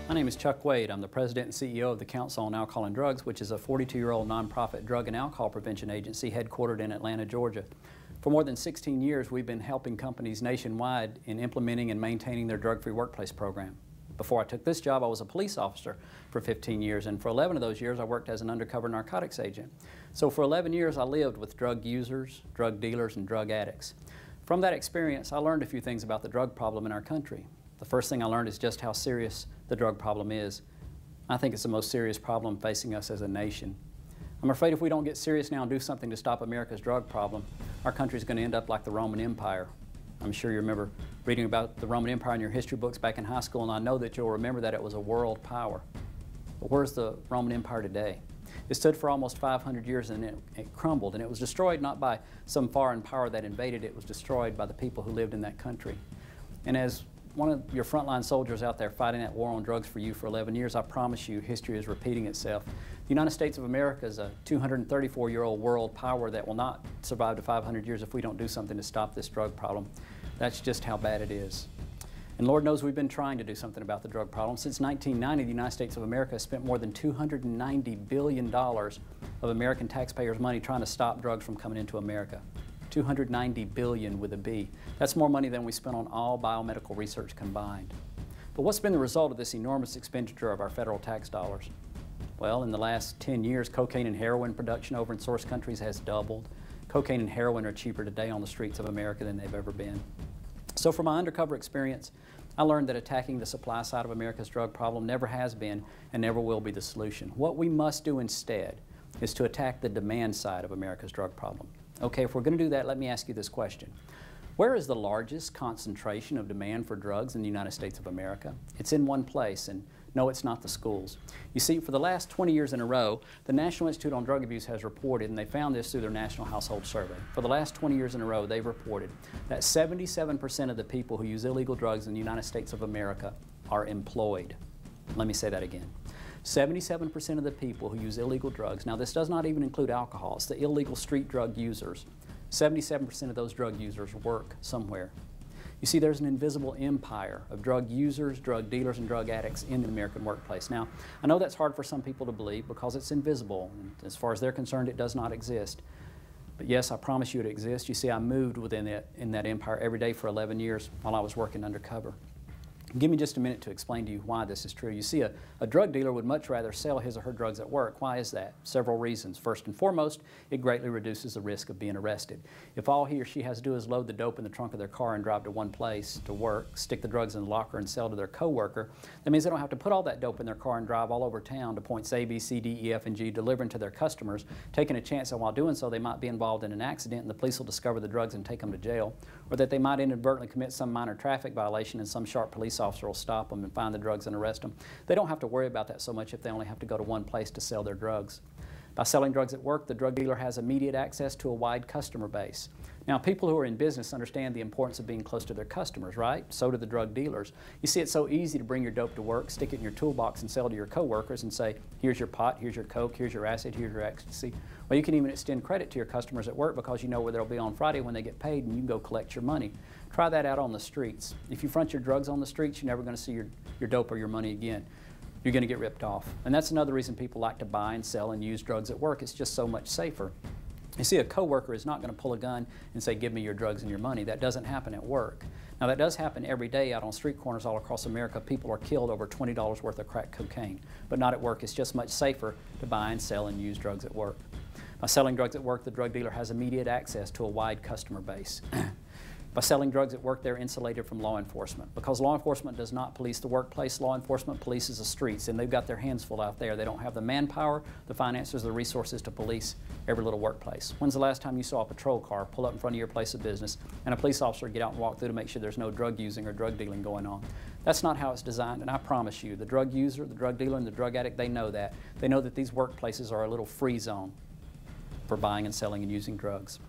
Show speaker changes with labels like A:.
A: My name is Chuck Wade. I'm the President and CEO of the Council on Alcohol and Drugs, which is a 42-year-old nonprofit drug and alcohol prevention agency headquartered in Atlanta, Georgia. For more than 16 years, we've been helping companies nationwide in implementing and maintaining their drug-free workplace program. Before I took this job, I was a police officer for 15 years, and for 11 of those years, I worked as an undercover narcotics agent. So for 11 years, I lived with drug users, drug dealers, and drug addicts. From that experience, I learned a few things about the drug problem in our country. The first thing I learned is just how serious the drug problem is. I think it's the most serious problem facing us as a nation. I'm afraid if we don't get serious now and do something to stop America's drug problem, our country's going to end up like the Roman Empire. I'm sure you remember reading about the Roman Empire in your history books back in high school, and I know that you'll remember that it was a world power. But where's the Roman Empire today? It stood for almost 500 years and it crumbled, and it was destroyed not by some foreign power that invaded it, it was destroyed by the people who lived in that country. And as one of your frontline soldiers out there fighting that war on drugs for you for 11 years, I promise you history is repeating itself. The United States of America is a 234-year-old world power that will not survive to 500 years if we don't do something to stop this drug problem. That's just how bad it is. And Lord knows we've been trying to do something about the drug problem. Since 1990, the United States of America has spent more than $290 billion of American taxpayers' money trying to stop drugs from coming into America. 290 billion with a B. That's more money than we spent on all biomedical research combined. But what's been the result of this enormous expenditure of our federal tax dollars? Well, in the last 10 years, cocaine and heroin production over in source countries has doubled. Cocaine and heroin are cheaper today on the streets of America than they've ever been. So from my undercover experience, I learned that attacking the supply side of America's drug problem never has been and never will be the solution. What we must do instead is to attack the demand side of America's drug problem. Okay, if we're going to do that, let me ask you this question. Where is the largest concentration of demand for drugs in the United States of America? It's in one place, and no, it's not the schools. You see, for the last 20 years in a row, the National Institute on Drug Abuse has reported, and they found this through their National Household Survey. For the last 20 years in a row, they've reported that 77% of the people who use illegal drugs in the United States of America are employed. Let me say that again. 77% of the people who use illegal drugs, now this does not even include alcohol, it's the illegal street drug users. 77% of those drug users work somewhere. You see, there's an invisible empire of drug users, drug dealers, and drug addicts in the American workplace. Now, I know that's hard for some people to believe because it's invisible. And as far as they're concerned, it does not exist. But yes, I promise you it exists. You see, I moved within in that empire every day for 11 years while I was working undercover. Give me just a minute to explain to you why this is true. You see, a drug dealer would much rather sell his or her drugs at work. Why is that? Several reasons. First and foremost, it greatly reduces the risk of being arrested. If all he or she has to do is load the dope in the trunk of their car and drive to one place to work, stick the drugs in the locker and sell to their coworker, that means they don't have to put all that dope in their car and drive all over town to points A, B, C, D, E, F, and G, delivering to their customers, taking a chance that while doing so they might be involved in an accident and the police will discover the drugs and take them to jail, or that they might inadvertently commit some minor traffic violation and some sharp police officer will stop them and find the drugs and arrest them. They don't have to worry about that so much if they only have to go to one place to sell their drugs. By selling drugs at work, the drug dealer has immediate access to a wide customer base. Now, people who are in business understand the importance of being close to their customers, right? So do the drug dealers. You see, it's so easy to bring your dope to work, stick it in your toolbox, and sell to your coworkers and say, here's your pot, here's your coke, here's your acid, here's your ecstasy. Well, you can even extend credit to your customers at work because you know where they'll be on Friday when they get paid and you can go collect your money. Try that out on the streets. If you front your drugs on the streets, you're never going to see your dope or your money again. You're going to get ripped off. And that's another reason people like to buy and sell and use drugs at work. It's just so much safer. You see, a coworker is not going to pull a gun and say, give me your drugs and your money. That doesn't happen at work. Now, that does happen every day out on street corners all across America. People are killed over $20 worth of crack cocaine. But not at work. It's just much safer to buy and sell and use drugs at work. By selling drugs at work, the drug dealer has immediate access to a wide customer base. By selling drugs at work, they're insulated from law enforcement. Because law enforcement does not police the workplace, law enforcement polices the streets, and they've got their hands full out there. They don't have the manpower, the finances, the resources to police every little workplace. When's the last time you saw a patrol car pull up in front of your place of business and a police officer get out and walk through to make sure there's no drug using or drug dealing going on? That's not how it's designed, and I promise you, the drug user, the drug dealer, and the drug addict, they know that. They know that these workplaces are a little free zone for buying and selling and using drugs.